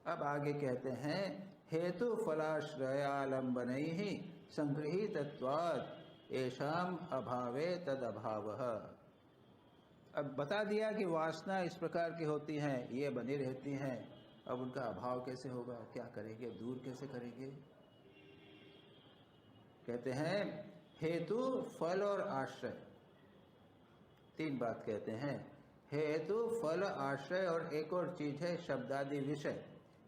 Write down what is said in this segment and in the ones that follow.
अब आगे कहते हैं हेतु फलाश्रयालंबनैः संगृहीतत्वात् येषाम अभावे तद अभावः। अब बता दिया कि वासना इस प्रकार की होती हैं, ये बनी रहती हैं, अब उनका अभाव कैसे होगा, क्या करेंगे, दूर कैसे करेंगे। कहते हैं हेतु फल और आश्रय, तीन बात कहते हैं, हेतु फल आश्रय और एक और चीज है शब्दादि विषय।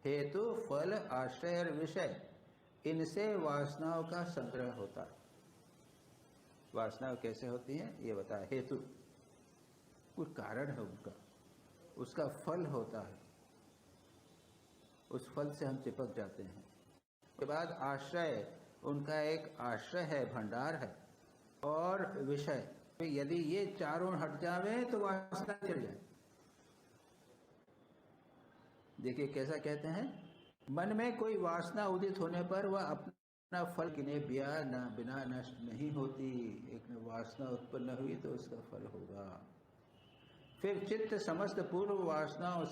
हेतु फल आश्रय और विषय, इनसे वासनाओं का संग्रह होता है। वासनाएं कैसे होती हैं ये बताया। हेतु कुछ कारण है उनका, उसका फल होता है, उस फल से हम चिपक जाते हैं। उसके बाद आश्रय, उनका एक आश्रय है, भंडार है। और विषय, यदि ये चारों हट जावे तो वासना चल जाए। देखिए कैसा कहते हैं, मन में कोई वासना उदित होने पर वह अपना फल गिने बिना नष्ट नहीं होती। एक वासना उत्पन्न हुई तो उसका फल होगा। फिर चित्त समस्त पूर्व वासनाओं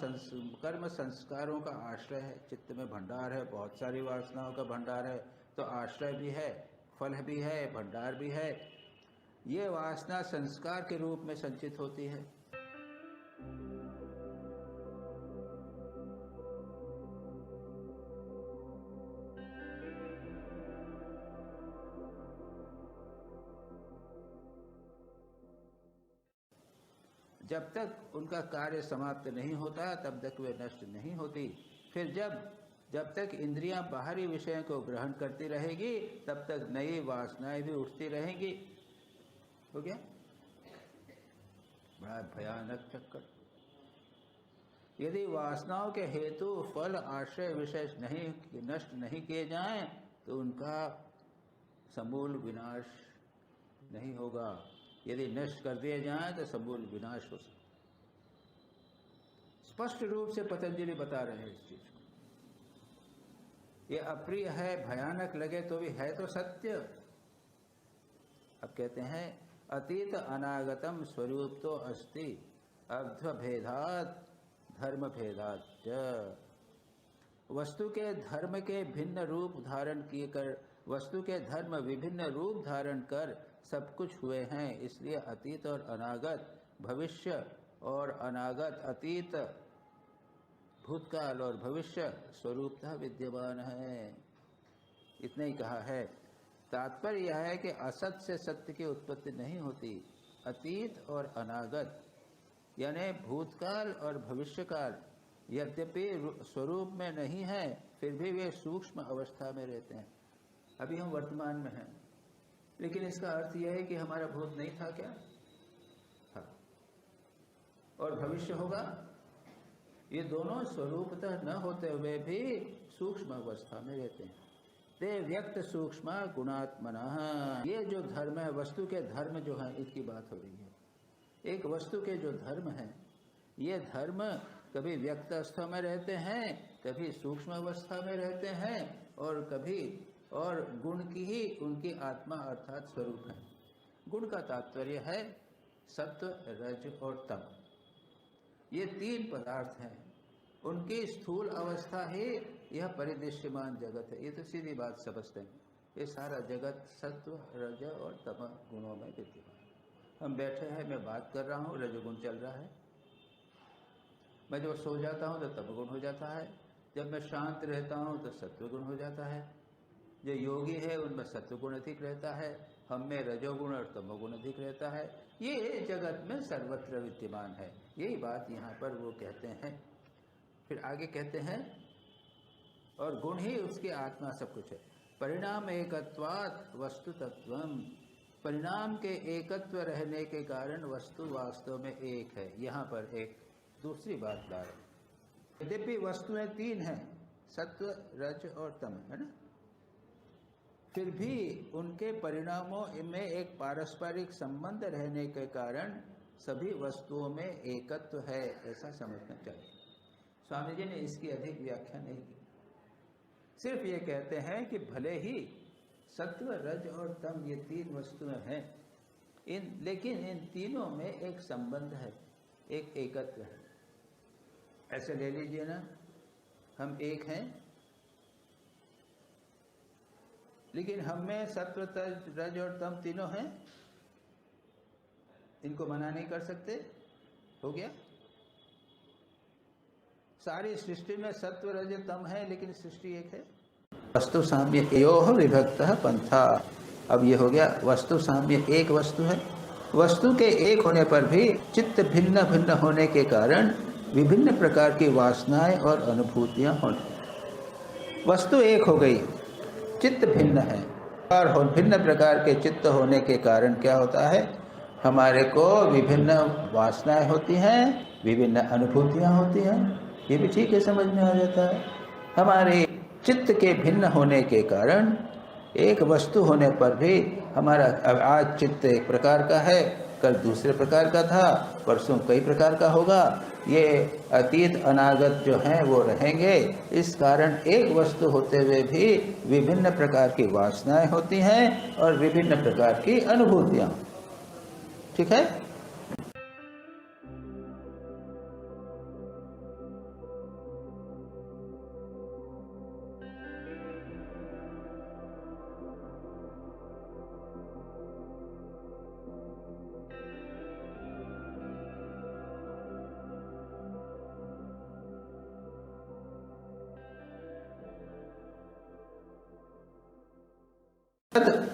कर्म संस्कारों का आश्रय है। चित्त में भंडार है, बहुत सारी वासनाओं का भंडार है, तो आश्रय भी है, फल भी है, भंडार भी है। ये वासना संस्कार के रूप में संचित होती है। जब तक उनका कार्य समाप्त नहीं होता तब तक वे नष्ट नहीं होती। फिर जब तक इंद्रियां बाहरी विषयों को ग्रहण करती रहेगी तब तक नई वासनाएं भी उठती रहेंगी। हो गया बड़ा भयानक चक्कर। यदि वासनाओं के हेतु फल आश्रय विशेष नहीं नष्ट नहीं किए जाएं तो उनका समूल विनाश नहीं होगा। यदि नष्ट कर दिए जाएं तो समूल विनाश हो सकता। स्पष्ट रूप से पतंजलि बता रहे हैं इस चीज को। ये अप्रिय है, भयानक लगे तो भी है तो सत्य। अब कहते हैं अतीत अनागतम स्वरूप तो अस्ति अर्ध भेदात धर्म भेदात। वस्तु के धर्म के भिन्न रूप धारण किए कर, वस्तु के धर्म विभिन्न रूप धारण कर सब कुछ हुए हैं, इसलिए अतीत और अनागत, भविष्य और अनागत, अतीत भूतकाल और भविष्य स्वरूपतः विद्यमान है। इतना ही कहा है। तात्पर्य यह है कि असत से सत्य की उत्पत्ति नहीं होती। अतीत और अनागत यानी भूतकाल और भविष्यकाल यद्यपि स्वरूप में नहीं है फिर भी वे सूक्ष्म अवस्था में रहते हैं। अभी हम वर्तमान में हैं, लेकिन इसका अर्थ यह है कि हमारा भूत नहीं था क्या? हाँ। और भविष्य होगा। ये दोनों स्वरूपतः न होते हुए भी सूक्ष्म अवस्था में रहते हैं। ते व्यक्त सूक्ष्म गुणात्मना। ये जो धर्म है, वस्तु के धर्म जो है, इसकी बात हो रही है। एक वस्तु के जो धर्म है, ये धर्म कभी व्यक्त अवस्था में रहते हैं, कभी सूक्ष्म अवस्था में रहते हैं, और कभी और गुण की ही उनकी आत्मा अर्थात स्वरूप है। गुण का तात्पर्य है सत्व, रज और तम। ये तीन पदार्थ हैं। उनकी स्थूल अवस्था ही यह परिदृश्यमान जगत है। ये तो सीधी बात समझते हैं। ये सारा जगत सत्व, रज और तम गुणों में विद्यमान। हम बैठे हैं, मैं बात कर रहा हूँ, रजोगुण चल रहा है। मैं जब सो जाता हूँ तो तमगुण हो जाता है। जब मैं शांत रहता हूँ तो सत्वगुण हो जाता है। जो योगी है उनमें सत्वगुण अधिक रहता है, हम में रजोगुण और तमोगुण अधिक रहता है। ये जगत में सर्वत्र विद्यमान है। यही बात यहाँ पर वो कहते हैं। फिर आगे कहते हैं और गुण ही उसकी आत्मा सब कुछ है। परिणाम एकत्वात् वस्तु तत्वम। परिणाम के एकत्व रहने के कारण वस्तु वास्तव में एक है। यहाँ पर एक दूसरी बात ला रहे। यद्यपि वस्तुएं तीन हैं, सत्व, रज और तम, है ना, फिर भी उनके परिणामों में एक पारस्परिक संबंध रहने के कारण सभी वस्तुओं में एकत्व है, ऐसा समझना चाहिए। स्वामी जी ने इसकी अधिक व्याख्या नहीं की। सिर्फ ये कहते हैं कि भले ही सत्व, रज और तम ये तीन वस्तुएं हैं, लेकिन इन तीनों में एक संबंध है, एक एकत्व है। ऐसे ले लीजिए ना, हम एक हैं, लेकिन हम में सत्व रज और तम तीनों हैं, इनको मना नहीं कर सकते। हो गया। सारी सृष्टि में सत्व रज तम है, लेकिन सृष्टि एक है। वस्तु साम्य एयोः विभक्तः पंथा। अब ये हो गया वस्तु साम्य, एक वस्तु है। वस्तु के एक होने पर भी चित्त भिन्न भिन्न होने के कारण विभिन्न प्रकार की वासनाएं और अनुभूतियां होने। वस्तु एक हो गई, चित्त भिन्न है, और भिन्न प्रकार के चित्त होने के कारण क्या होता है, हमारे को विभिन्न वासनाएं होती हैं, विभिन्न अनुभूतियां होती हैं। ये भी ठीक है, समझ में आ जाता है। हमारे चित्त के भिन्न होने के कारण एक वस्तु होने पर भी हमारा आज चित्त एक प्रकार का है, कल दूसरे प्रकार का था, परसों कई प्रकार का होगा। ये अतीत अनागत जो हैं वो रहेंगे। इस कारण एक वस्तु होते हुए भी विभिन्न प्रकार की वासनाएं होती हैं और विभिन्न प्रकार की अनुभूतियां। ठीक है।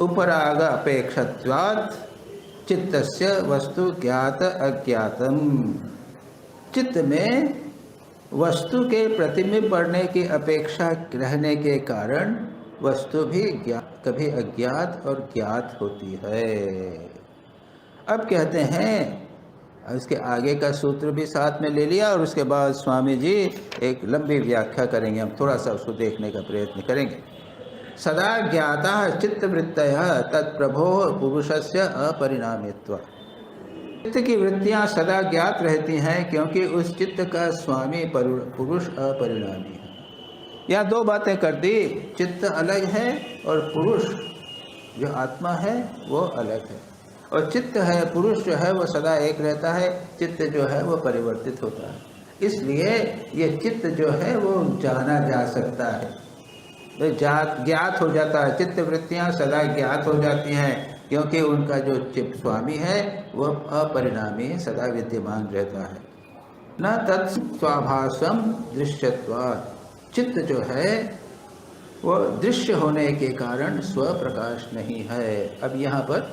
उपराग अपेक्षत्वात् चित्तस्य वस्तु ज्ञात अज्ञातम। चित्त में वस्तु के प्रतिबिंब पड़ने की अपेक्षा रहने के कारण वस्तु भी कभी अज्ञात और ज्ञात होती है। अब कहते हैं, इसके आगे का सूत्र भी साथ में ले लिया और उसके बाद स्वामी जी एक लंबी व्याख्या करेंगे। हम थोड़ा सा उसको देखने का प्रयत्न करेंगे। सदा ज्ञाता चित्तवृत्तयः तत्प्रभो पुरुषस्य अपरिणामित्व। चित्त की वृत्तियां सदा ज्ञात रहती हैं क्योंकि उस चित्त का स्वामी पुरुष अपरिणामी है। यहाँ दो बातें कर दी, चित्त अलग है और पुरुष जो आत्मा है वो अलग है। और चित्त है, पुरुष जो है वो सदा एक रहता है, चित्त जो है वो परिवर्तित होता है। इसलिए ये चित्त जो है वो जाना जा सकता है, ज्ञात हो जाता है। चित्त वृत्तियाँ सदा ज्ञात हो जाती हैं क्योंकि उनका जो चित्त स्वामी है वह अपरिणामी सदा विद्यमान रहता है। न तत्स्वाभासम दृश्यत्वात्। चित्त जो है वो दृश्य होने के कारण स्वप्रकाश नहीं है। अब यहाँ पर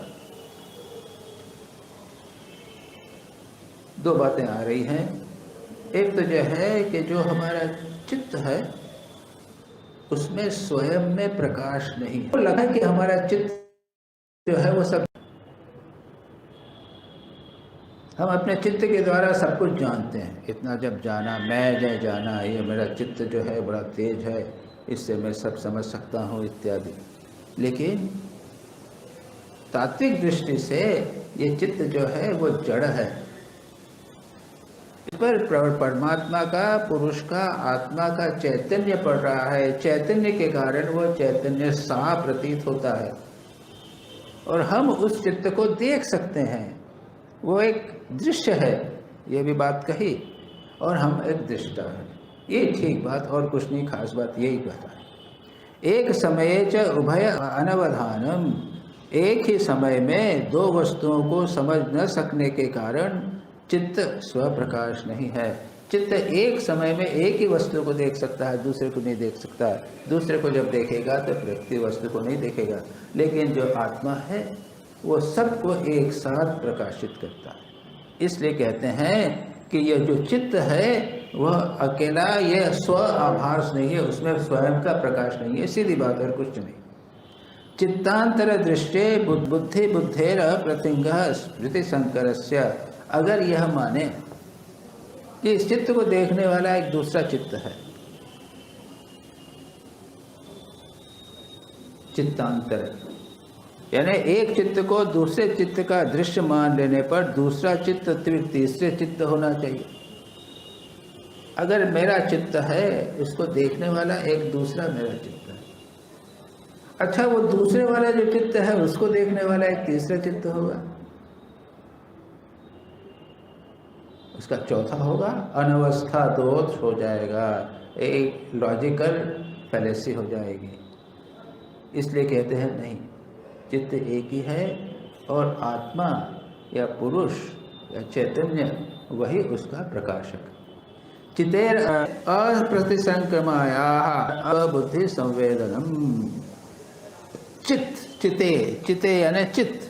दो बातें आ रही हैं। एक तो यह है कि जो हमारा चित्त है उसमें स्वयं में प्रकाश नहीं है। तो लगा कि हमारा चित्त जो है वो सब, हम अपने चित्त के द्वारा सब कुछ जानते हैं। इतना जब जाना, मैं जय जाना, ये मेरा चित्त जो है बड़ा तेज है, इससे मैं सब समझ सकता हूँ इत्यादि। लेकिन तात्विक दृष्टि से ये चित्त जो है वो जड़ है। इस पर परमात्मा का, पुरुष का, आत्मा का चैतन्य पड़ रहा है। चैतन्य के कारण वो चैतन्य सा प्रतीत होता है और हम उस चित्त को देख सकते हैं। वो एक दृश्य है, ये भी बात कही, और हम एक दृष्टा है। ये ठीक बात, और कुछ नहीं, खास बात यही कहता है। एक समय च उभय अनवधानम। एक ही समय में दो वस्तुओं को समझ न सकने के कारण चित्त स्वप्रकाश नहीं है। चित्त एक समय में एक ही वस्तु को देख सकता है, दूसरे को नहीं देख सकता। दूसरे को जब देखेगा तो प्रकृति वस्तु को नहीं देखेगा। लेकिन जो आत्मा है वो सबको एक साथ प्रकाशित करता है। इसलिए कहते हैं कि यह जो चित्त है वह अकेला, यह स्व आभास नहीं है, उसमें स्वयं का प्रकाश नहीं है। सीधी बात, और कुछ नहीं। चित्तांतर दृष्टे बुद्धि बुद्धेर प्रतिंगः स्मृति संकरस्य। अगर यह माने कि इस चित्त को देखने वाला एक दूसरा चित्त है, चित्तांतर, यानी एक चित्त को दूसरे चित्त का दृश्य मान लेने पर दूसरा चित्त तीसरे चित्त होना चाहिए। अगर मेरा चित्त है, इसको देखने वाला एक दूसरा मेरा चित्त है। अच्छा, वो दूसरे वाला जो चित्त है उसको देखने वाला एक तीसरा चित्त होगा, उसका चौथा होगा, अनवस्था दोष हो जाएगा। एक लॉजिकल फैलेसी हो जाएगी। इसलिए कहते हैं नहीं, चित्त एक ही है और आत्मा या पुरुष या चैतन्य वही उसका प्रकाशक। चितेर अप्रतिसंक्रमाया अबुद्धि संवेदनम। चिते यानी चित्त,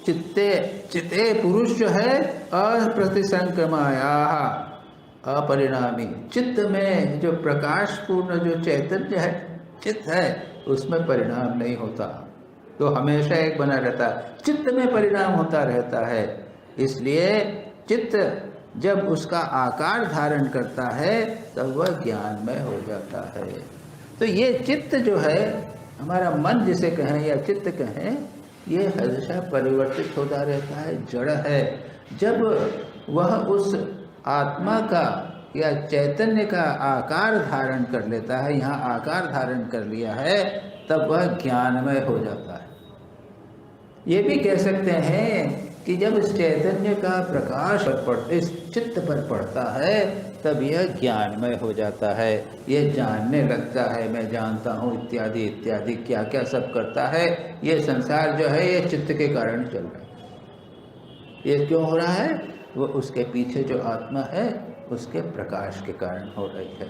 चिते पुरुष जो है अप्रतिसंक्रमाया अपरिणामी, चित्त में जो प्रकाशपूर्ण जो चैतन्य है चित्त है उसमें परिणाम नहीं होता, तो हमेशा एक बना रहता है। चित्त में परिणाम होता रहता है, इसलिए चित्त जब उसका आकार धारण करता है तब वह ज्ञानमय हो जाता है। तो ये चित्त जो है, हमारा मन जिसे कहें या चित्त कहें, ये हमेशा परिवर्तित होता रहता है, जड़ है। जब वह उस आत्मा का या चैतन्य का आकार धारण कर लेता है, यहाँ आकार धारण कर लिया है, तब वह ज्ञानमय हो जाता है। ये भी कह सकते हैं कि जब इस चैतन्य का प्रकाश इस चित्त पर पड़ता है तब यह ज्ञानमय हो जाता है, यह जानने लगता है, मैं जानता हूँ इत्यादि इत्यादि क्या क्या सब करता है। ये संसार जो है ये चित्त के कारण चल रहा है। ये क्यों हो रहा है? वो उसके पीछे जो आत्मा है उसके प्रकाश के कारण हो रही है।